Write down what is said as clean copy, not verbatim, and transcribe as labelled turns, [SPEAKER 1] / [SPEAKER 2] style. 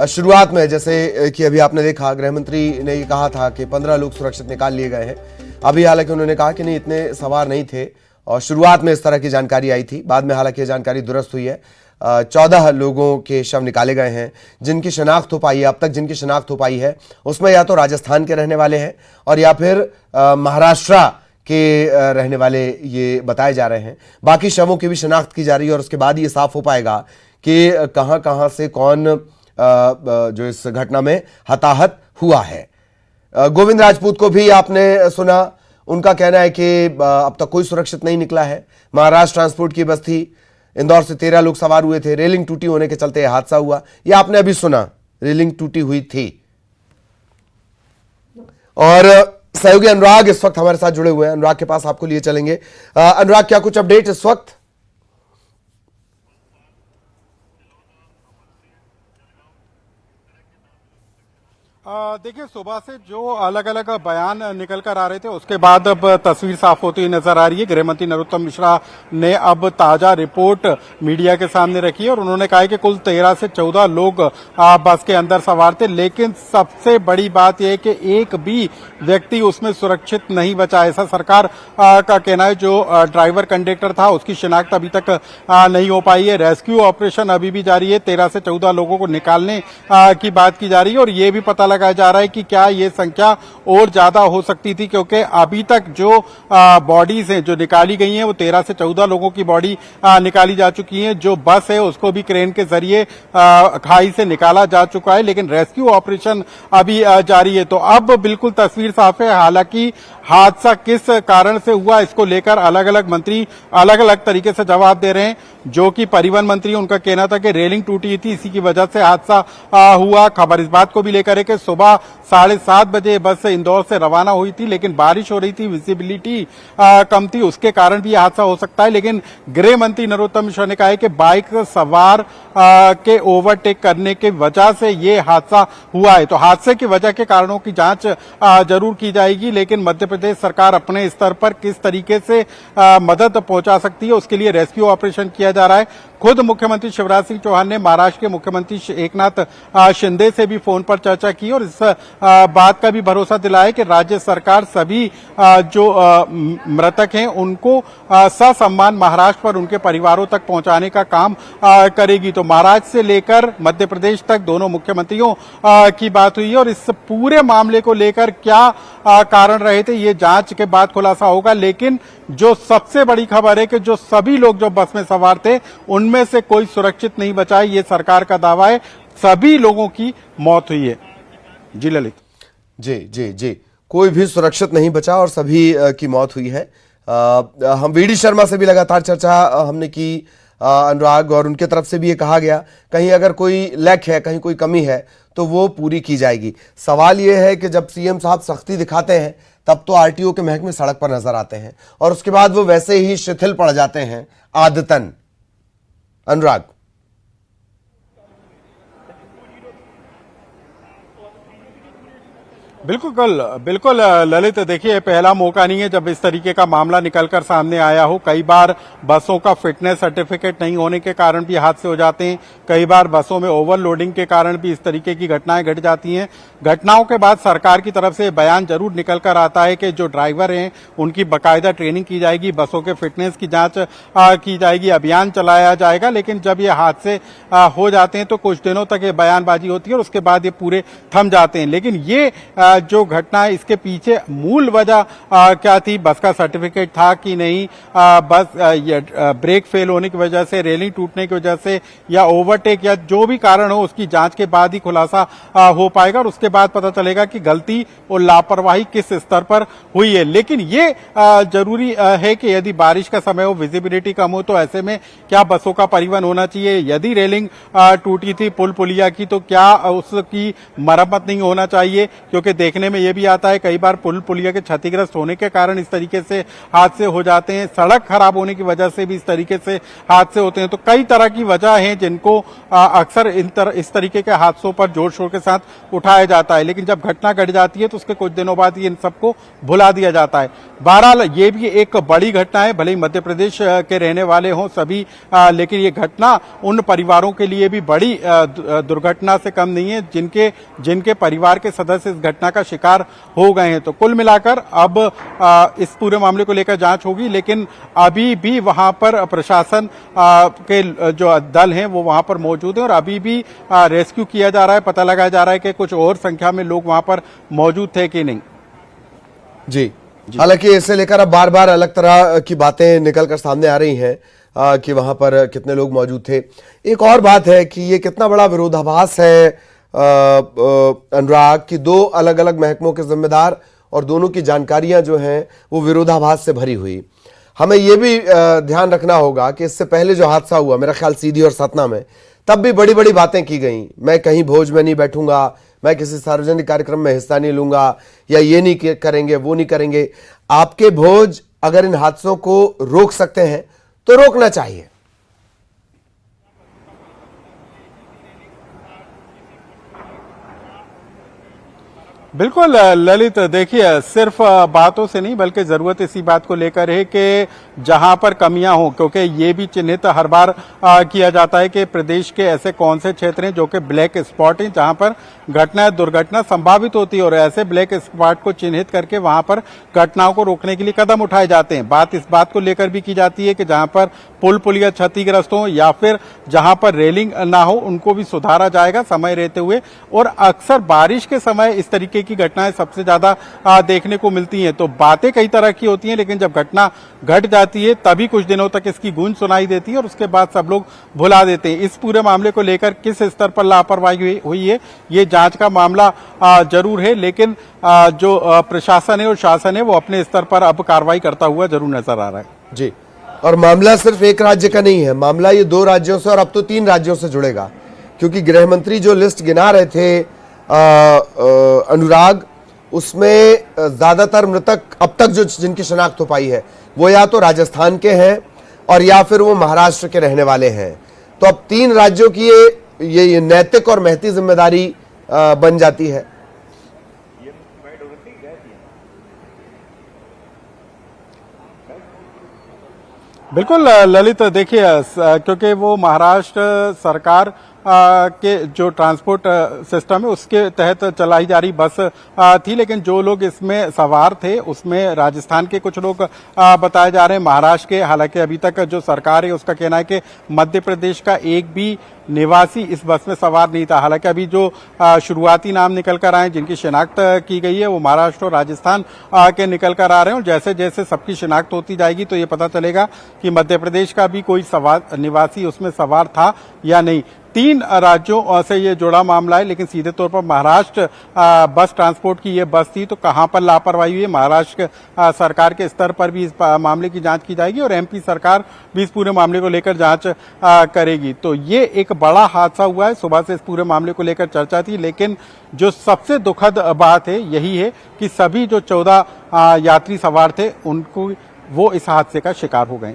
[SPEAKER 1] शुरुआत में जैसे कि अभी आपने देखा, गृह मंत्री ने ये कहा था कि 15 लोग सुरक्षित निकाल लिए गए हैं। अभी हालांकि उन्होंने कहा कि नहीं, इतने सवार नहीं थे और शुरुआत में इस तरह की जानकारी आई थी। बाद में हालांकि ये जानकारी दुरुस्त हुई है। 14 लोगों के शव निकाले गए हैं जिनकी शनाख्त हो पाई है। अब तक जिनकी शनाख्त हो पाई है उसमें या तो राजस्थान के रहने वाले हैं और या फिर महाराष्ट्र के रहने वाले ये बताए जा रहे हैं। बाकी शवों की भी शनाख्त की जा रही है और उसके बाद ये साफ हो पाएगा कि कहां से कौन जो इस घटना में हताहत हुआ है। गोविंद राजपूत को भी आपने सुना, उनका कहना है कि अब तक कोई सुरक्षित नहीं निकला है। महाराष्ट्र ट्रांसपोर्ट की बस थी, इंदौर से 13 लोग सवार हुए थे, रेलिंग टूटी होने के चलते यह हादसा हुआ। यह आपने अभी सुना, रेलिंग टूटी हुई थी। और सहयोगी अनुराग इस वक्त हमारे साथ जुड़े हुए हैं। अनुराग के पास आपको लिए चलेंगे। अनुराग, क्या कुछ अपडेट इस वक्त?
[SPEAKER 2] देखिए, सुबह से जो अलग अलग बयान निकल कर आ रहे थे उसके बाद अब तस्वीर साफ होती हुई नजर आ रही है। गृह मंत्री नरोत्तम मिश्रा ने अब ताजा रिपोर्ट मीडिया के सामने रखी है और उन्होंने कहा है कि कुल 13 से 14 लोग बस के अंदर सवार थे, लेकिन सबसे बड़ी बात यह है कि एक भी व्यक्ति उसमें सुरक्षित नहीं बचा। ऐसा सरकार का कहना है। जो ड्राइवर कंडक्टर था उसकी शिनाख्त अभी तक नहीं हो पाई है। रेस्क्यू ऑपरेशन अभी भी जारी है। 13 से 14 लोगों को निकालने की बात की जा रही है और ये भी पता लगाया जा रहा है कि क्या ये संख्या और ज्यादा हो सकती थी, क्योंकि अभी तक जो बॉडीज हैं जो निकाली गई हैं वो 13 से 14 लोगों की बॉडी निकाली जा चुकी है। जो बस है उसको भी क्रेन के जरिए खाई से निकाला जा चुका है, लेकिन रेस्क्यू ऑपरेशन अभी जारी है। तो अब बिल्कुल तस्वीर साफ है। हालांकि हादसा किस कारण से हुआ इसको लेकर अलग अलग मंत्री अलग अलग तरीके से जवाब दे रहे हैं। जो कि परिवहन मंत्री, उनका कहना था कि रेलिंग टूटी थी, इसी की वजह से हादसा हुआ। खबर इस बात को भी लेकर है कि सुबह 7:30 बजे बस इंदौर से रवाना हुई थी, लेकिन बारिश हो रही थी, विजिबिलिटी कम थी, उसके कारण भी हादसा हो सकता है। लेकिन गृह मंत्री नरोत्तम मिश्रा ने कहा है कि बाइक सवार के ओवरटेक करने की वजह से ये हादसा हुआ है। तो हादसे की वजह के कारणों की जांच जरूर की जाएगी, लेकिन मध्य प्रदेश सरकार अपने स्तर पर किस तरीके से मदद पहुंचा सकती है उसके लिए रेस्क्यू ऑपरेशन किया जा रहा है। खुद मुख्यमंत्री शिवराज सिंह चौहान ने महाराष्ट्र के मुख्यमंत्री एकनाथ शिंदे से भी फोन पर चर्चा की और इस बात का भी भरोसा दिलाया कि राज्य सरकार सभी जो मृतक हैं उनको ससम्मान महाराष्ट्र पर उनके परिवारों तक पहुंचाने का काम करेगी। तो महाराष्ट्र से लेकर मध्य प्रदेश तक दोनों मुख्यमंत्रियों की बात हुई है और इस पूरे मामले को लेकर क्या कारण रहे थे ये जांच के बाद खुलासा होगा। लेकिन जो सबसे बड़ी खबर है कि जो सभी लोग जो बस में सवार थे उनमें से कोई सुरक्षित नहीं बचा है, ये सरकार का दावा है। सभी लोगों की मौत हुई है। जी ललित।
[SPEAKER 1] जी, कोई भी सुरक्षित नहीं बचा और सभी की मौत हुई है। हम वीडी शर्मा से भी लगातार चर्चा हमने की, अनुराग, और उनके तरफ से भी ये कहा गया कहीं अगर कोई लैक है, कहीं कोई कमी है तो वो पूरी की जाएगी। सवाल ये है कि जब सीएम साहब सख्ती दिखाते हैं तब तो आरटीओ के महकमे सड़क पर नजर आते हैं और उसके बाद वो वैसे ही शिथिल पड़ जाते हैं आदतन। अनुराग।
[SPEAKER 2] बिल्कुल ललित, देखिए पहला मौका नहीं है जब इस तरीके का मामला निकलकर सामने आया हो। कई बार बसों का फिटनेस सर्टिफिकेट नहीं होने के कारण भी हादसे हो जाते हैं। कई बार बसों में ओवरलोडिंग के कारण भी इस तरीके की घटनाएं घट जाती हैं। घटनाओं के बाद सरकार की तरफ से बयान जरूर निकल कर आता है कि जो ड्राइवर हैं उनकी बाकायदा ट्रेनिंग की जाएगी, बसों के फिटनेस की जांच की जाएगी, अभियान चलाया जाएगा। लेकिन जब ये हादसे हो जाते हैं तो कुछ दिनों तक ये बयानबाजी होती है और उसके बाद ये पूरे थम जाते हैं। लेकिन ये जो घटना है इसके पीछे मूल वजह क्या थी? बस का सर्टिफिकेट था कि नहीं, बस ब्रेक फेल होने की वजह से, रेलिंग टूटने की वजह से, या ओवरटेक, या जो भी कारण हो उसकी जांच के बाद ही खुलासा हो पाएगा और उसके बाद पता चलेगा कि गलती और लापरवाही किस स्तर पर हुई है। लेकिन ये जरूरी है कि यदि बारिश का समय हो, विजिबिलिटी कम हो, तो ऐसे में क्या बसों का परिवहन होना चाहिए? यदि रेलिंग टूटी थी पुल पुलिया की तो क्या उसकी मरम्मत नहीं होना चाहिए? क्योंकि देखने में ये भी आता है, कई बार पुल पुलिया के क्षतिग्रस्त होने के कारण इस तरीके से हादसे हो जाते हैं, सड़क खराब होने की वजह से भी इस तरीके से हादसे होते हैं। तो कई तरह की वजह हैं जिनको अक्सर इस तरीके के हादसों पर जोर शोर के साथ उठाया जाता है, लेकिन जब घटना घट जाती है तो उसके कुछ दिनों बाद इन सबको भुला दिया जाता है। बहरहाल ये भी एक बड़ी घटना है, भले ही मध्य प्रदेश के रहने वाले हों सभी, लेकिन ये घटना उन परिवारों के लिए भी बड़ी दुर्घटना से कम नहीं है जिनके परिवार के सदस्य इस घटना का शिकार हो गए हैं। तो कुल मिलाकर अब इस पूरे मामले को लेकर जांच होगी, लेकिन अभी भी वहां पर प्रशासन के जो दल हैं वो वहां पर मौजूद है और अभी भी रेस्क्यू किया जा रहा है, पता लगाया जा रहा है कि कुछ और संख्या में लोग वहां पर मौजूद थे कि नहीं।
[SPEAKER 1] जी, हालांकि इसे लेकर अब बार बार अलग तरह की बातें निकलकर सामने आ रही हैं कि वहां पर कितने लोग मौजूद थे। एक और बात है कि ये कितना बड़ा विरोधाभास है अनुराग, कि दो अलग अलग महकमों के जिम्मेदार और दोनों की जानकारियां जो हैं वो विरोधाभास से भरी हुई। हमें यह भी ध्यान रखना होगा कि इससे पहले जो हादसा हुआ मेरा ख्याल सीधी और सतना में, तब भी बड़ी बड़ी बातें की गई। मैं कहीं भोज में नहीं बैठूंगा, मैं किसी सार्वजनिक कार्यक्रम में हिस्सा नहीं लूंगा, या ये नहीं करेंगे वो नहीं करेंगे। आपके भोज अगर इन हादसों को रोक सकते हैं तो रोकना चाहिए।
[SPEAKER 2] बिल्कुल ललित, देखिए सिर्फ बातों से नहीं बल्कि जरूरत इसी बात को लेकर है कि जहां पर कमियां हो, क्योंकि ये भी चिन्हित हर बार किया जाता है कि प्रदेश के ऐसे कौन से क्षेत्र हैं जो कि ब्लैक स्पॉट हैं जहां पर घटना दुर्घटना संभावित होती है, और ऐसे ब्लैक स्पॉट को चिन्हित करके वहां पर घटनाओं को रोकने के लिए कदम उठाए जाते हैं। बात इस बात को लेकर भी की जाती है कि जहां पर पुल पुलिया क्षतिग्रस्त हो या फिर जहां पर रेलिंग ना हो उनको भी सुधारा जाएगा समय रहते हुए। और अक्सर बारिश के समय इस तरीके की घटनाएं सबसे ज्यादा देखने को मिलती हैं। तो बातें कई तरह की होती हैं, लेकिन जब घटना घट जाती है तभी कुछ दिनों तक इसकी गूंज सुनाई देती है और उसके बाद सब लोग भुला देते हैं। इस पूरे मामले को लेकर किस स्तर पर लापरवाही हुई है ये जांच का मामला जरूर है, लेकिन जो प्रशासन है और शासन है वो अपने स्तर पर अब कार्रवाई करता हुआ जरूर नजर आ रहा है।
[SPEAKER 1] जी, और मामला सिर्फ एक राज्य का नहीं है, मामला ये 2 राज्यों से और अब तो 3 राज्यों से जुड़ेगा, क्योंकि गृह मंत्री जो लिस्ट गिना रहे थे अनुराग, उसमें ज्यादातर मृतक अब तक जो जिनकी शनाख्त हो पाई है वो या तो राजस्थान के हैं और या फिर वो महाराष्ट्र के रहने वाले हैं। तो अब 3 राज्यों की ये नैतिक और महती जिम्मेदारी बन जाती है।
[SPEAKER 2] बिल्कुल ललित, देखिए क्योंकि वो महाराष्ट्र सरकार के जो ट्रांसपोर्ट सिस्टम है उसके तहत चलाई जा रही बस थी, लेकिन जो लोग इसमें सवार थे उसमें राजस्थान के कुछ लोग बताए जा रहे हैं, महाराष्ट्र के। हालांकि अभी तक जो सरकार है उसका कहना है कि मध्य प्रदेश का एक भी निवासी इस बस में सवार नहीं था। हालांकि अभी जो शुरुआती नाम निकल कर आए जिनकी शिनाख्त की गई है वो महाराष्ट्र और राजस्थान के निकल कर आ रहे हैं, और जैसे जैसे सबकी शिनाख्त होती जाएगी तो ये पता चलेगा कि मध्य प्रदेश का भी कोई निवासी उसमें सवार था या नहीं। 3 राज्यों से ये जुड़ा मामला है, लेकिन सीधे तौर पर महाराष्ट्र बस ट्रांसपोर्ट की ये बस थी, तो कहां पर लापरवाही हुई है महाराष्ट्र सरकार के स्तर पर भी इस मामले की जांच की जाएगी और एमपी सरकार भी इस पूरे मामले को लेकर जांच करेगी। तो ये एक बड़ा हादसा हुआ है, सुबह से इस पूरे मामले को लेकर चर्चा थी, लेकिन जो सबसे दुखद बात है यही है कि सभी जो 14 यात्री सवार थे उनको वो इस हादसे का शिकार हो गए।